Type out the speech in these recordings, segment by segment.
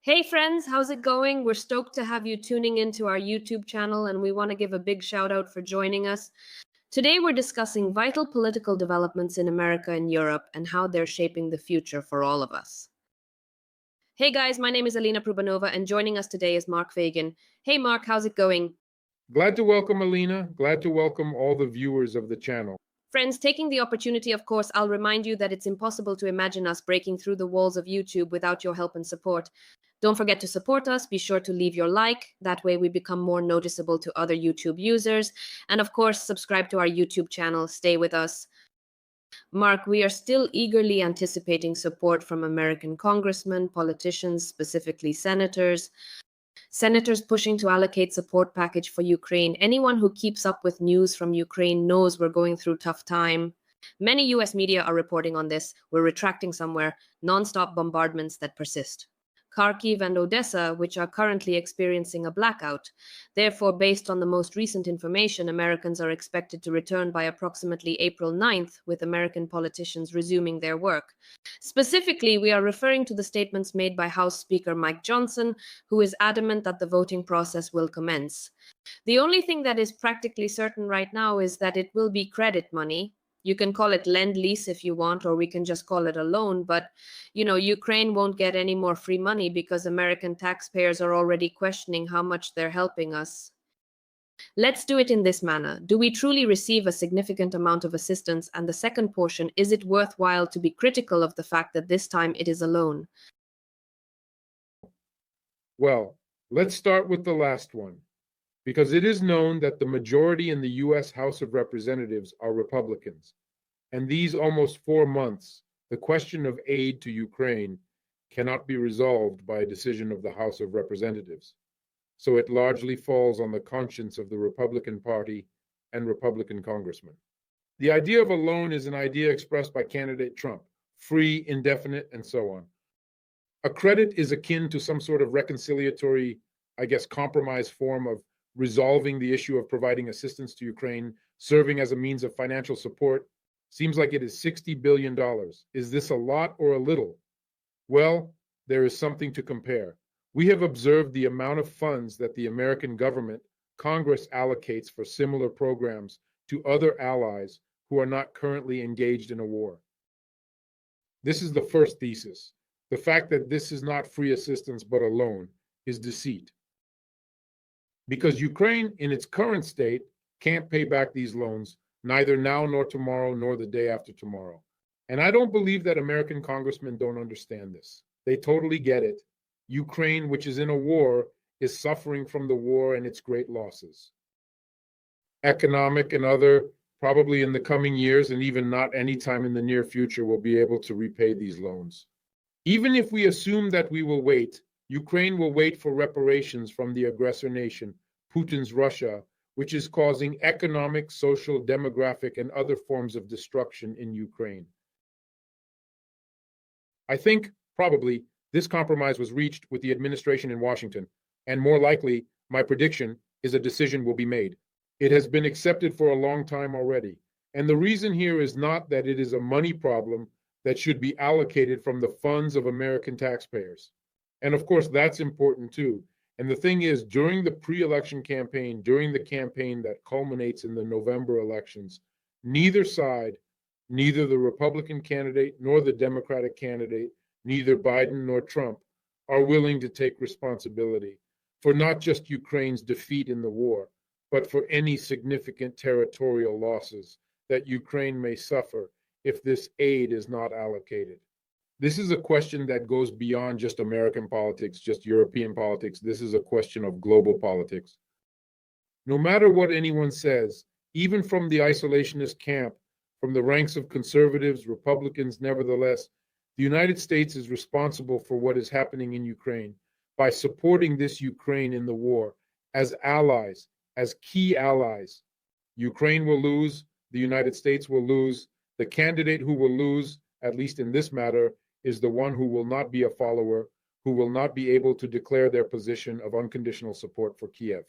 Hey friends, how's it going? We're stoked to have you tuning into our YouTube channel, and we want to give a big shout out for joining us. Today we're discussing vital political developments in America and Europe and how they're shaping the future for all of us. Hey guys, my name is Alyona Kurbanova, and joining us today is Mark Feygin. Hey Mark, how's it going? Glad to welcome Alyona. Glad to welcome all the viewers of the channel. Friends, taking the opportunity, of course, I'll remind you that it's impossible to imagine us breaking through the walls of YouTube without your help and support. Don't forget to support us. Be sure to leave your like. That way we become more noticeable to other YouTube users. And of course, subscribe to our YouTube channel. Stay with us. Mark, we are still eagerly anticipating support from American congressmen, politicians, specifically senators. Senators pushing to allocate support package for Ukraine. Anyone who keeps up with news from Ukraine knows we're going through tough time. Many US media are reporting on this. We're retracting somewhere. Non-stop bombardments that persist. Kharkiv and Odessa, which are currently experiencing a blackout. Therefore, based on the most recent information, Americans are expected to return by approximately April 9th, with American politicians resuming their work. Specifically, we are referring to the statements made by House Speaker Mike Johnson, who is adamant that the voting process will commence. The only thing that is practically certain right now is that it will be credit money. You can call it lend-lease if you want, or we can just call it a loan. But, Ukraine won't get any more free money because American taxpayers are already questioning how much they're helping us. Let's do it in this manner. Do we truly receive a significant amount of assistance? And the second portion, is it worthwhile to be critical of the fact that this time it is a loan? Well, let's start with the last one, because it is known that the majority in the U.S. House of Representatives are Republicans. And these almost 4 months, the question of aid to Ukraine cannot be resolved by a decision of the House of Representatives. So it largely falls on the conscience of the Republican Party and Republican congressmen. The idea of a loan is an idea expressed by candidate Trump: free, indefinite, and so on. A credit is akin to some sort of reconciliatory, compromise form of resolving the issue of providing assistance to Ukraine, serving as a means of financial support. Seems like it is $60 billion. Is this a lot or a little? Well, there is something to compare. We have observed the amount of funds that the American government, Congress, allocates for similar programs to other allies who are not currently engaged in a war. This is the first thesis. The fact that this is not free assistance but a loan is deceit. Because Ukraine, in its current state, can't pay back these loans, neither now nor tomorrow nor the day after tomorrow. And I don't believe that American congressmen don't understand this. They totally get it. Ukraine, which is in a war, is suffering from the war and its great losses. Economic and other, probably in the coming years, and even not anytime in the near future, will be able to repay these loans. Even if we assume that we will wait, Ukraine will wait for reparations from the aggressor nation, Putin's Russia, which is causing economic, social, demographic, and other forms of destruction in Ukraine. I think probably this compromise was reached with the administration in Washington, and more likely, my prediction is a decision will be made. It has been accepted for a long time already, and the reason here is not that it is a money problem that should be allocated from the funds of American taxpayers. And of course, that's important too. And the thing is, during the pre-election campaign, during the campaign that culminates in the November elections, neither side, neither the Republican candidate nor the Democratic candidate, neither Biden nor Trump, are willing to take responsibility for not just Ukraine's defeat in the war, but for any significant territorial losses that Ukraine may suffer if this aid is not allocated. This is a question that goes beyond just American politics, just European politics. This is a question of global politics. No matter what anyone says, even from the isolationist camp, from the ranks of conservatives, Republicans, nevertheless, the United States is responsible for what is happening in Ukraine by supporting this Ukraine in the war as allies, as key allies. Ukraine will lose, the United States will lose. The candidate who will lose, at least in this matter, is the one who will not be a follower, who will not be able to declare their position of unconditional support for Kiev.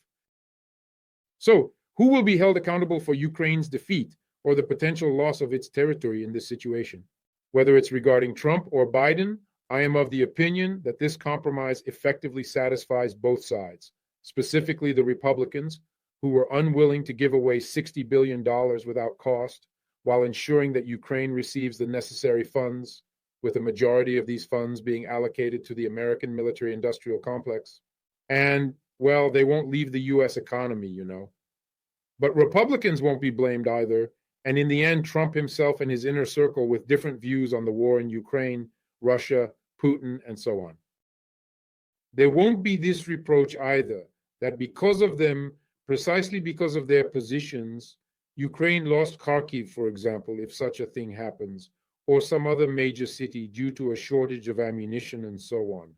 So, who will be held accountable for Ukraine's defeat or the potential loss of its territory in this situation? Whether it's regarding Trump or Biden, I am of the opinion that this compromise effectively satisfies both sides, specifically the Republicans, who were unwilling to give away $60 billion without cost, while ensuring that Ukraine receives the necessary funds, with a majority of these funds being allocated to the American military-industrial complex. And, well, they won't leave the U.S. economy, you know. But Republicans won't be blamed either, and in the end, Trump himself and his inner circle with different views on the war in Ukraine, Russia, Putin, and so on. There won't be this reproach either, that because of them, precisely because of their positions, Ukraine lost Kharkiv, for example, if such a thing happens, or some other major city due to a shortage of ammunition and so on.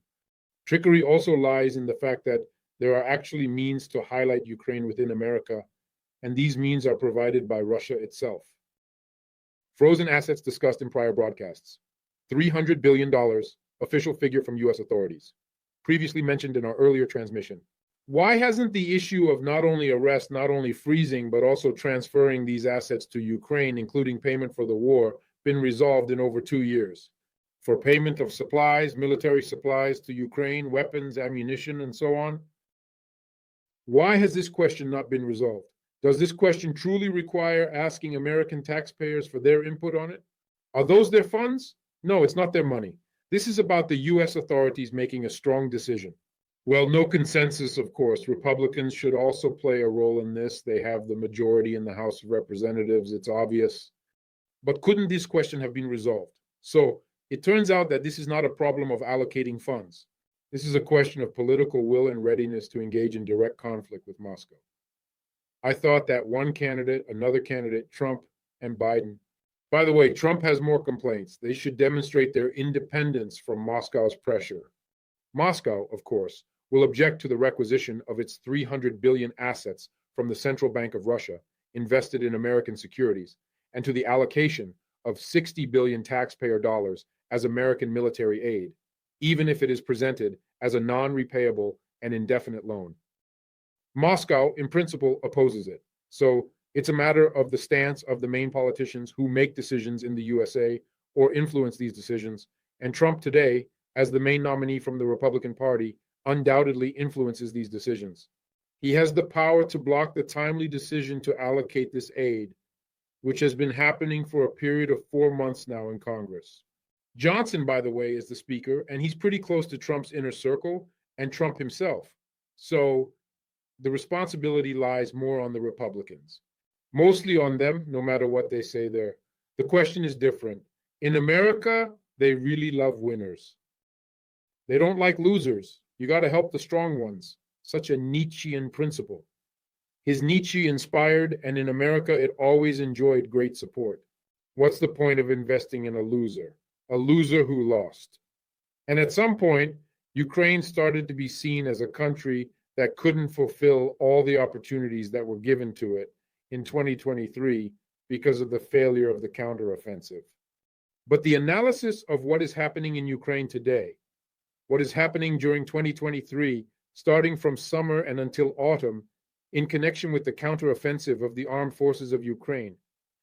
Trickery also lies in the fact that there are actually means to highlight Ukraine within America, and these means are provided by Russia itself. Frozen assets discussed in prior broadcasts. $300 billion, official figure from US authorities, previously mentioned in our earlier transmission. Why hasn't the issue of not only arrest, not only freezing, but also transferring these assets to Ukraine, including payment for the war, been resolved in over 2 years? For payment of supplies, military supplies to Ukraine, weapons, ammunition, and so on? Why has this question not been resolved? Does this question truly require asking American taxpayers for their input on it? Are those their funds? No, it's not their money. This is about the US authorities making a strong decision. Well, no consensus, of course. Republicans should also play a role in this. They have the majority in the House of Representatives, it's obvious. But couldn't this question have been resolved? So it turns out that this is not a problem of allocating funds. This is a question of political will and readiness to engage in direct conflict with Moscow. I thought that one candidate, another candidate, Trump and Biden. By the way, Trump has more complaints. They should demonstrate their independence from Moscow's pressure. Moscow, of course, will object to the requisition of its 300 billion assets from the Central Bank of Russia invested in American securities, and to the allocation of 60 billion taxpayer dollars as American military aid, even if it is presented as a non-repayable and indefinite loan. Moscow, in principle, opposes it. So it's a matter of the stance of the main politicians who make decisions in the USA or influence these decisions, and Trump today, as the main nominee from the Republican Party, undoubtedly influences these decisions. He has the power to block the timely decision to allocate this aid, which has been happening for a period of 4 months now in Congress. Johnson, by the way, is the speaker, and he's pretty close to Trump's inner circle and Trump himself. So the responsibility lies more on the Republicans. Mostly on them, no matter what they say there. The question is different. In America, they really love winners. They don't like losers. You got to help the strong ones. Such a Nietzschean principle. His Nietzsche inspired, and in America, it always enjoyed great support. What's the point of investing in a loser who lost? And at some point, Ukraine started to be seen as a country that couldn't fulfill all the opportunities that were given to it in 2023 because of the failure of the counteroffensive. But the analysis of what is happening in Ukraine today, what is happening during 2023, starting from summer and until autumn, in connection with the counteroffensive of the armed forces of Ukraine,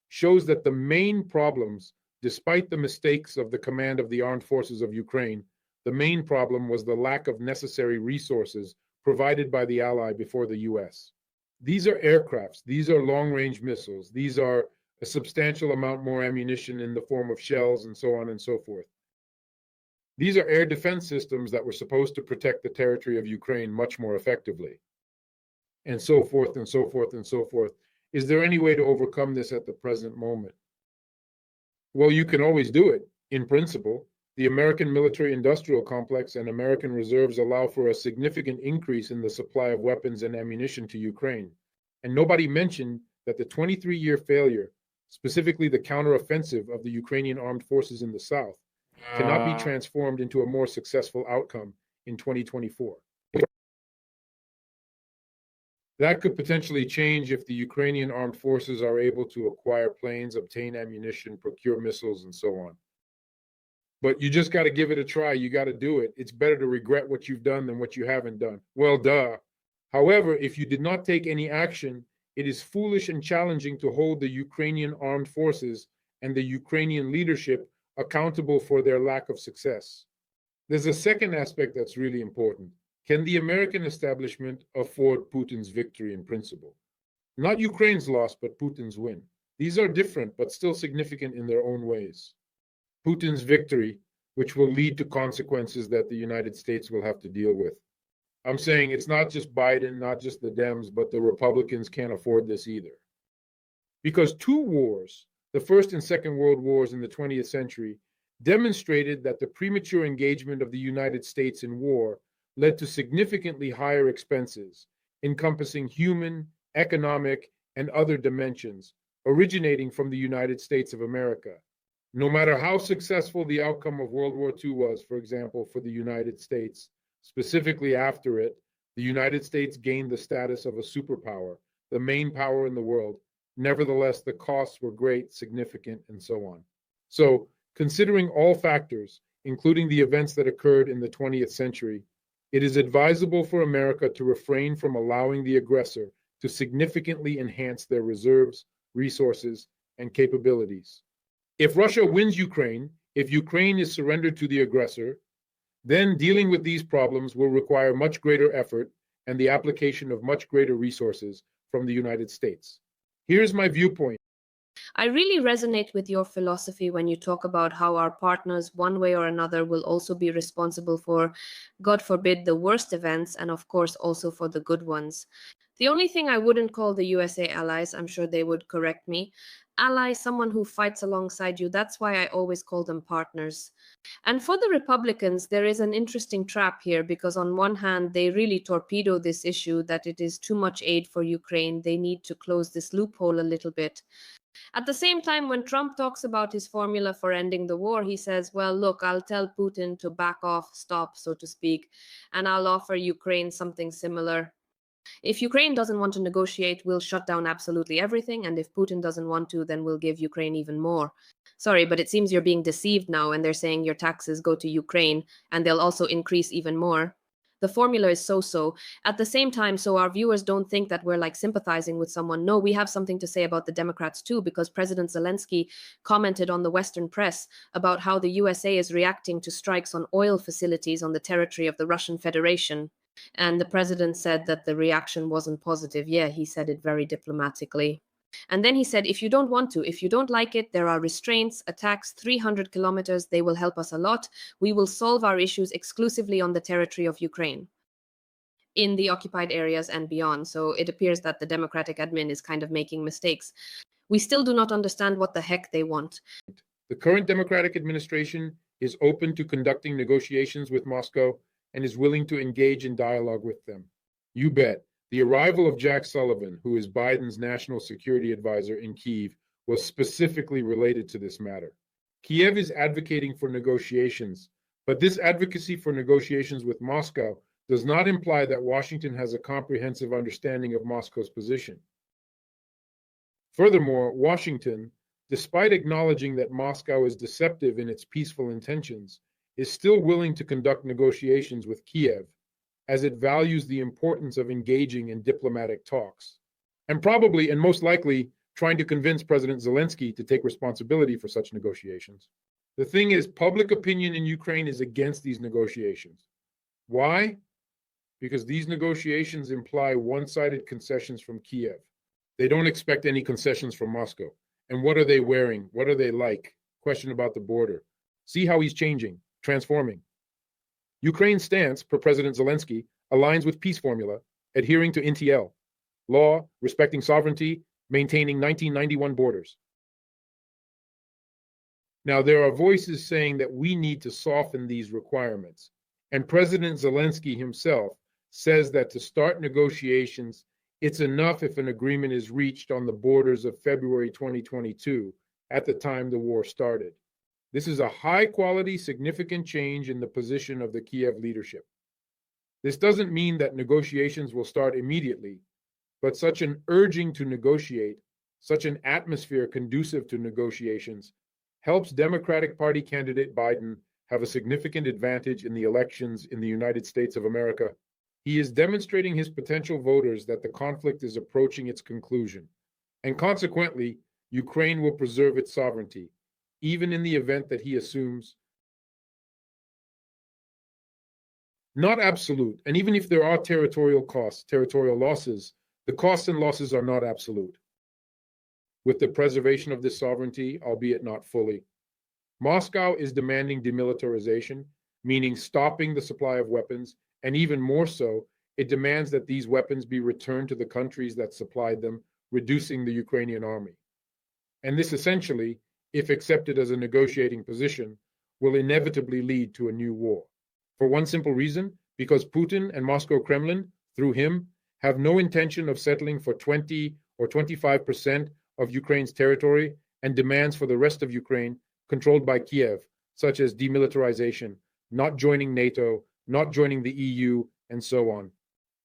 shows that the main problems, despite the mistakes of the command of the armed forces of Ukraine, the main problem was the lack of necessary resources provided by the ally before the US. These are aircrafts, these are long-range missiles, these are a substantial amount more ammunition in the form of shells and so on and so forth. These are air defense systems that were supposed to protect the territory of Ukraine much more effectively, and so forth and so forth and so forth. Is there any way to overcome this at the present moment? Well, you can always do it, in principle. The American military-industrial complex and American reserves allow for a significant increase in the supply of weapons and ammunition to Ukraine. And nobody mentioned that the 23-year failure, specifically the counteroffensive of the Ukrainian armed forces in the south, cannot be transformed into a more successful outcome in 2024. That could potentially change if the Ukrainian armed forces are able to acquire planes, obtain ammunition, procure missiles, and so on. But you just got to give it a try. You got to do it. It's better to regret what you've done than what you haven't done. Well, duh. However, if you did not take any action, it is foolish and challenging to hold the Ukrainian armed forces and the Ukrainian leadership accountable for their lack of success. There's a second aspect that's really important. Can the American establishment afford Putin's victory in principle? Not Ukraine's loss, but Putin's win. These are different, but still significant in their own ways. Putin's victory, which will lead to consequences that the United States will have to deal with. I'm saying it's not just Biden, not just the Dems, but the Republicans can't afford this either. Because two wars, the First and Second World Wars in the 20th century, demonstrated that the premature engagement of the United States in war led to significantly higher expenses, encompassing human, economic, and other dimensions, originating from the United States of America. No matter how successful the outcome of World War II was, for example, for the United States, specifically after it, the United States gained the status of a superpower, the main power in the world. Nevertheless, the costs were great, significant, and so on. So, considering all factors, including the events that occurred in the 20th century, it is advisable for America to refrain from allowing the aggressor to significantly enhance their reserves, resources, and capabilities. If Russia wins Ukraine, if Ukraine is surrendered to the aggressor, then dealing with these problems will require much greater effort and the application of much greater resources from the United States. Here's my viewpoint. I really resonate with your philosophy when you talk about how our partners, one way or another, will also be responsible for, God forbid, the worst events, and of course also for the good ones. The only thing I wouldn't call the USA allies, I'm sure they would correct me. Ally, someone who fights alongside you, that's why I always call them partners. And for the Republicans, there is an interesting trap here because, on one hand, they really torpedo this issue that it is too much aid for Ukraine. They need to close this loophole a little bit. At the same time, when Trump talks about his formula for ending the war, he says, well, look, I'll tell Putin to back off, stop, so to speak, and I'll offer Ukraine something similar. If Ukraine doesn't want to negotiate, we'll shut down absolutely everything, and if Putin doesn't want to, then we'll give Ukraine even more. Sorry, but it seems you're being deceived now, and they're saying your taxes go to Ukraine, and they'll also increase even more. The formula is so-so. At the same time, so our viewers don't think that we're like sympathizing with someone. No, we have something to say about the Democrats too, because President Zelensky commented on the Western press about how the USA is reacting to strikes on oil facilities on the territory of the Russian Federation. And the president said that the reaction wasn't positive. Yeah, he said it very diplomatically. And then he said, if you don't want to, if you don't like it, there are restraints, attacks 300 kilometers. They will help us a lot. We will solve our issues exclusively on the territory of Ukraine, in the occupied areas and beyond. So it appears that the Democratic admin is kind of making mistakes. We still do not understand what the heck they want. The current Democratic administration is open to conducting negotiations with Moscow and is willing to engage in dialogue with them. You bet. The arrival of Jack Sullivan, who is Biden's national security advisor in Kyiv, was specifically related to this matter. Kiev is advocating for negotiations, but this advocacy for negotiations with Moscow does not imply that Washington has a comprehensive understanding of Moscow's position. Furthermore, Washington, despite acknowledging that Moscow is deceptive in its peaceful intentions, is still willing to conduct negotiations with Kiev, as it values the importance of engaging in diplomatic talks, and probably and most likely trying to convince President Zelensky to take responsibility for such negotiations. The thing is, public opinion in Ukraine is against these negotiations. Why? Because these negotiations imply one-sided concessions from Kiev. They don't expect any concessions from Moscow. And what are they wearing? What are they like? Question about the border. See how he's changing, transforming. Ukraine's stance, per President Zelensky, aligns with peace formula, adhering to NTL, law, respecting sovereignty, maintaining 1991 borders. Now, there are voices saying that we need to soften these requirements, and President Zelensky himself says that to start negotiations, it's enough if an agreement is reached on the borders of February 2022, at the time the war started. This is a high-quality, significant change in the position of the Kiev leadership. This doesn't mean that negotiations will start immediately, but such an urging to negotiate, such an atmosphere conducive to negotiations, helps Democratic Party candidate Biden have a significant advantage in the elections in the United States of America. He is demonstrating his potential voters that the conflict is approaching its conclusion, and consequently, Ukraine will preserve its sovereignty, even in the event that he assumes Not absolute. And even if there are territorial costs, territorial losses, the costs and losses are not absolute. With the preservation of this sovereignty, albeit not fully. Moscow is demanding demilitarization, meaning stopping the supply of weapons, and even more so, it demands that these weapons be returned to the countries that supplied them, reducing the Ukrainian army. And this essentially, if accepted as a negotiating position, will inevitably lead to a new war. For one simple reason, because Putin and Moscow Kremlin, through him, have no intention of settling for 20 or 25% of Ukraine's territory and demands for the rest of Ukraine controlled by Kiev, such as demilitarization, not joining NATO, not joining the EU, and so on.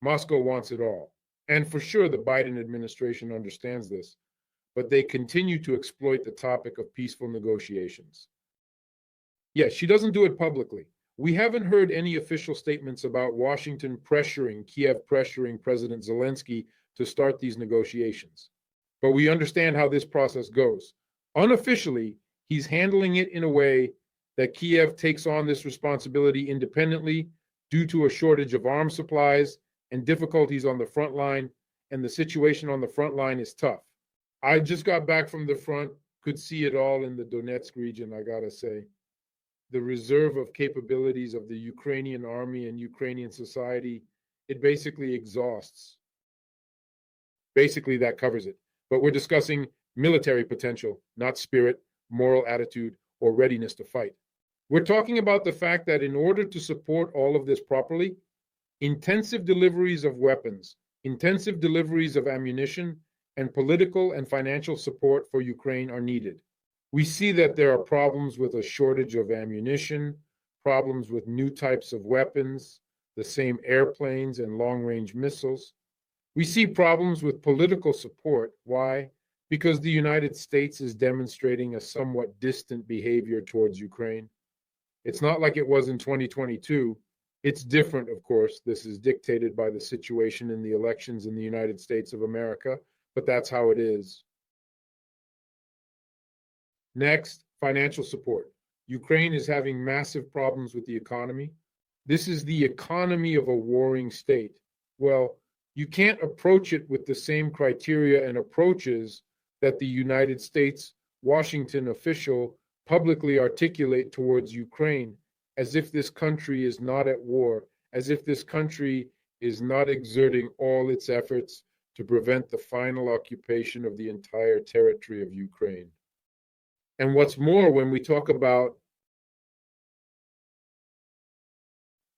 Moscow wants it all. And for sure, the Biden administration understands this, but they continue to exploit the topic of peaceful negotiations. Yes, she doesn't do it publicly. We haven't heard any official statements about Washington pressuring, Kiev pressuring President Zelensky to start these negotiations. But we understand how this process goes. Unofficially, he's handling it in a way that Kiev takes on this responsibility independently due to a shortage of arms supplies and difficulties on the front line, and the situation on the front line is tough. I just got back from the front, could see it all in the Donetsk region, I gotta say. The reserve of capabilities of the Ukrainian army and Ukrainian society, it basically exhausts. Basically, that covers it. But we're discussing military potential, not spirit, moral attitude, or readiness to fight. We're talking about the fact that in order to support all of this properly, intensive deliveries of weapons, intensive deliveries of ammunition, and political and financial support for Ukraine are needed. We see that there are problems with a shortage of ammunition, problems with new types of weapons, the same airplanes and long-range missiles. We see problems with political support. Why? Because the United States is demonstrating a somewhat distant behavior towards Ukraine. It's not like it was in 2022. It's different, of course. This is dictated by the situation in the elections in the United States of America, but that's how it is. Next, financial support. Ukraine is having massive problems with the economy. This is the economy of a warring state. Well, you can't approach it with the same criteria and approaches that the United States Washington official publicly articulate towards Ukraine, as if this country is not at war, as if this country is not exerting all its efforts to prevent the final occupation of the entire territory of Ukraine. And what's more, when we talk about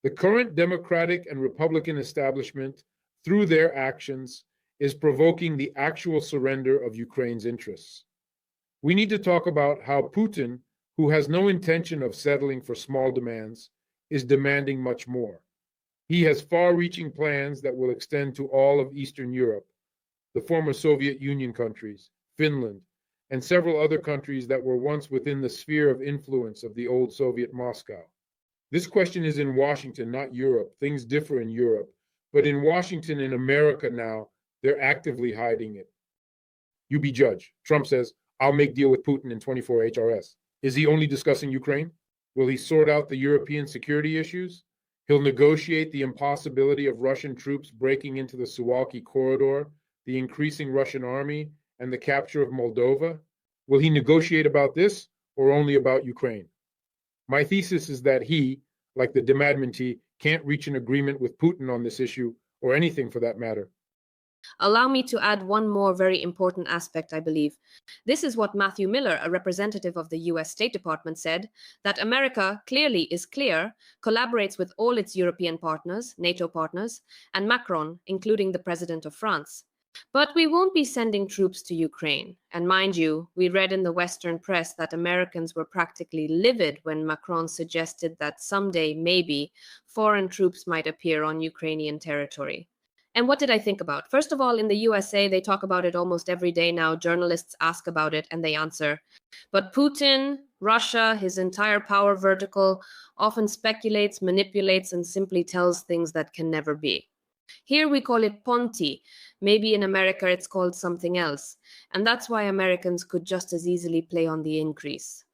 the current Democratic and Republican establishment, through their actions, is provoking the actual surrender of Ukraine's interests. We need to talk about how Putin, who has no intention of settling for small demands, is demanding much more. He has far-reaching plans that will extend to all of Eastern Europe, the former Soviet Union countries, Finland, and several other countries that were once within the sphere of influence of the old Soviet Moscow. This question is in Washington, not Europe. Things differ in Europe. But in Washington, in America now, they're actively hiding it. You be judge. Trump says, I'll make deal with Putin in 24 HRS. Is he only discussing Ukraine? Will he sort out the European security issues? He'll negotiate the impossibility of Russian troops breaking into the Suwalki corridor, the increasing Russian army, and the capture of Moldova? Will he negotiate about this or only about Ukraine? My thesis is that he, like the demandmentee, can't reach an agreement with Putin on this issue, or anything for that matter. Allow me to add one more very important aspect, I believe. This is what Matthew Miller, a representative of the US State Department, said, that America clearly is clear, collaborates with all its European partners, NATO partners, and Macron, including the President of France. But we won't be sending troops to Ukraine. And mind you, we read in the Western press that Americans were practically livid when Macron suggested that someday, maybe, foreign troops might appear on Ukrainian territory. And what did I think about? First of all, in the USA, they talk about it almost every day now. Journalists ask about it and they answer. But Putin, Russia, his entire power vertical, often speculates, manipulates, and simply tells things that can never be. Here we call it Ponti. Maybe in America it's called something else. And that's why Americans could just as easily play on the increase.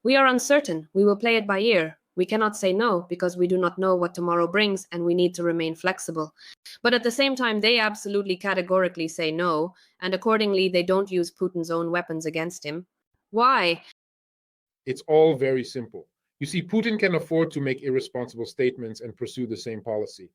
We are uncertain. We will play it by ear. We cannot say no because we do not know what tomorrow brings and we need to remain flexible. But at the same time, they absolutely categorically say no, and accordingly, they don't use Putin's own weapons against him. Why? It's all very simple. You see, Putin can afford to make irresponsible statements and pursue the same policy.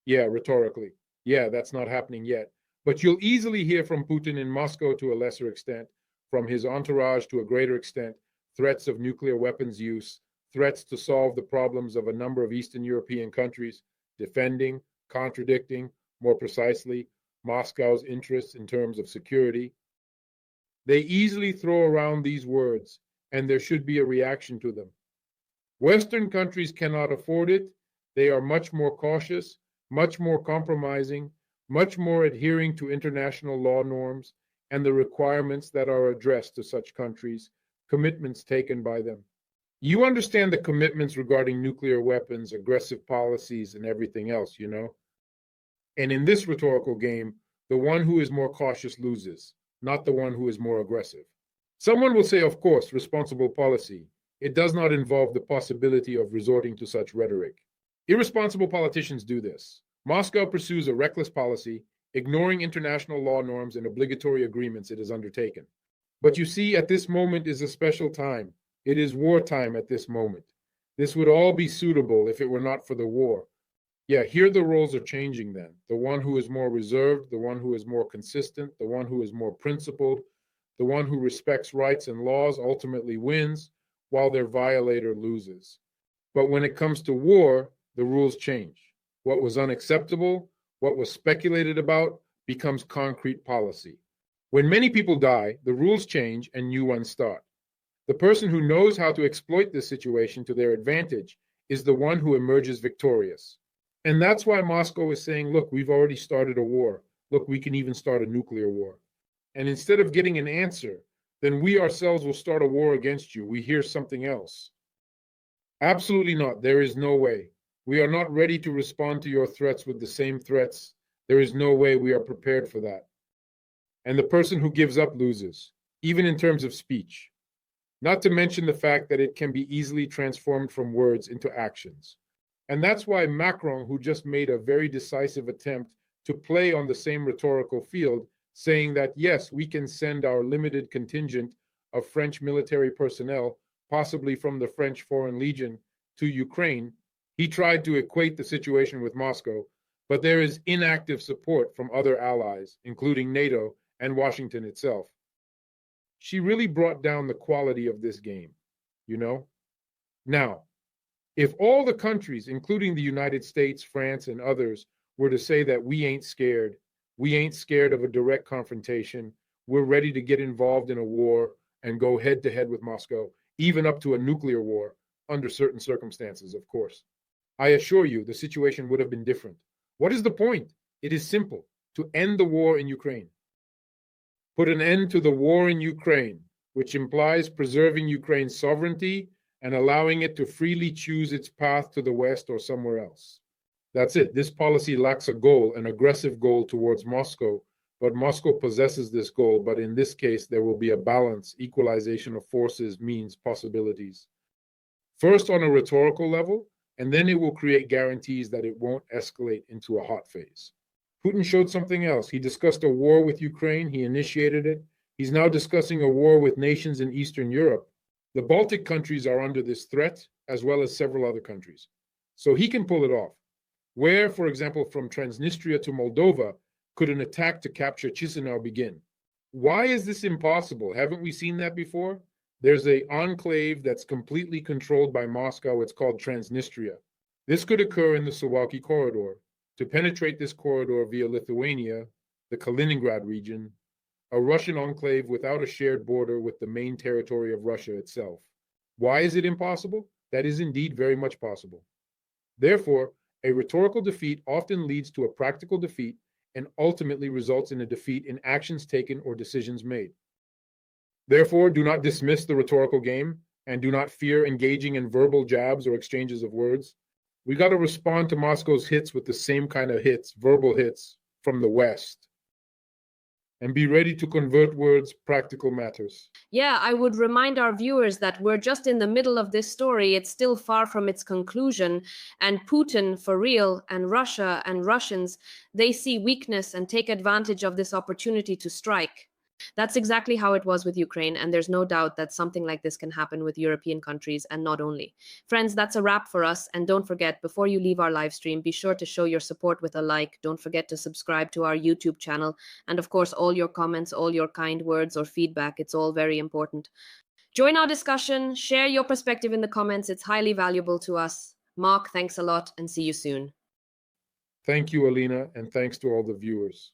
Yeah, rhetorically. Yeah, that's not happening yet. But you'll easily hear from Putin in Moscow to a lesser extent, from his entourage to a greater extent, threats of nuclear weapons use, threats to solve the problems of a number of Eastern European countries, defending, contradicting, more precisely, Moscow's interests in terms of security. They easily throw around these words, and there should be a reaction to them. Western countries cannot afford it. They are much more cautious, much more compromising, much more adhering to international law norms and the requirements that are addressed to such countries, commitments taken by them. You understand the commitments regarding nuclear weapons, aggressive policies, and everything else, you know? And in this rhetorical game, the one who is more cautious loses, not the one who is more aggressive. Someone will say, of course, responsible policy. It does not involve the possibility of resorting to such rhetoric. Irresponsible politicians do this. Moscow pursues a reckless policy, ignoring international law norms and obligatory agreements it has undertaken. But you see, at this moment is a special time. It is wartime at this moment. This would all be suitable if it were not for the war. Yeah, here the roles are changing then. The one who is more reserved, the one who is more consistent, the one who is more principled, the one who respects rights and laws ultimately wins, while their violator loses. But when it comes to war, the rules change. What was unacceptable, what was speculated about, becomes concrete policy. When many people die, the rules change and new ones start. The person who knows how to exploit this situation to their advantage is the one who emerges victorious. And that's why Moscow is saying, look, we've already started a war. Look, we can even start a nuclear war. And instead of getting an answer, then we ourselves will start a war against you. We hear something else. Absolutely not. There is no way. We are not ready to respond to your threats with the same threats. There is no way we are prepared for that. And the person who gives up loses, even in terms of speech. Not to mention the fact that it can be easily transformed from words into actions. And that's why Macron, who just made a very decisive attempt to play on the same rhetorical field, saying that, yes, we can send our limited contingent of French military personnel, possibly from the French Foreign Legion, to Ukraine, he tried to equate the situation with Moscow, but there is inactive support from other allies, including NATO and Washington itself. She really brought down the quality of this game, you know? Now, if all the countries, including the United States, France, and others, were to say that we ain't scared of a direct confrontation, we're ready to get involved in a war and go head to head with Moscow, even up to a nuclear war, under certain circumstances, of course. I assure you, the situation would have been different. What is the point? It is simple: to end the war in Ukraine. Put an end to the war in Ukraine, which implies preserving Ukraine's sovereignty and allowing it to freely choose its path to the West or somewhere else. That's it. This policy lacks a goal, an aggressive goal towards Moscow, but Moscow possesses this goal. But in this case, there will be a balance, equalization of forces, means, possibilities. First on a rhetorical level, and then it will create guarantees that it won't escalate into a hot phase. Putin showed something else. He discussed a war with Ukraine. He initiated it. He's now discussing a war with nations in Eastern Europe. The Baltic countries are under this threat, as well as several other countries. So he can pull it off. Where, for example, from Transnistria to Moldova, could an attack to capture Chisinau begin? Why is this impossible? Haven't we seen that before? There's an enclave that's completely controlled by Moscow. It's called Transnistria. This could occur in the Suwalki corridor. To penetrate this corridor via Lithuania, the Kaliningrad region, a Russian enclave without a shared border with the main territory of Russia itself. Why is it impossible? That is indeed very much possible. Therefore, a rhetorical defeat often leads to a practical defeat and ultimately results in a defeat in actions taken or decisions made. Therefore, do not dismiss the rhetorical game and do not fear engaging in verbal jabs or exchanges of words. We got to respond to Moscow's hits with the same kind of hits, verbal hits, from the West. and be ready to convert words practical matters. Yeah, I would remind our viewers that we're just in the middle of this story. It's still far from its conclusion. And Putin, for real, and Russia and Russians, they see weakness and take advantage of this opportunity to strike. That's exactly how it was with Ukraine, and there's no doubt that something like this can happen with European countries and not only. Friends, that's a wrap for us, and don't forget, before you leave our live stream, be sure to show your support with a like. Don't forget to subscribe to our YouTube channel, and of course, all your comments, all your kind words or feedback, it's all very important. Join our discussion, share your perspective in the comments, it's highly valuable to us. Mark, thanks a lot, and see you soon. Thank you, Alyona, and thanks to all the viewers.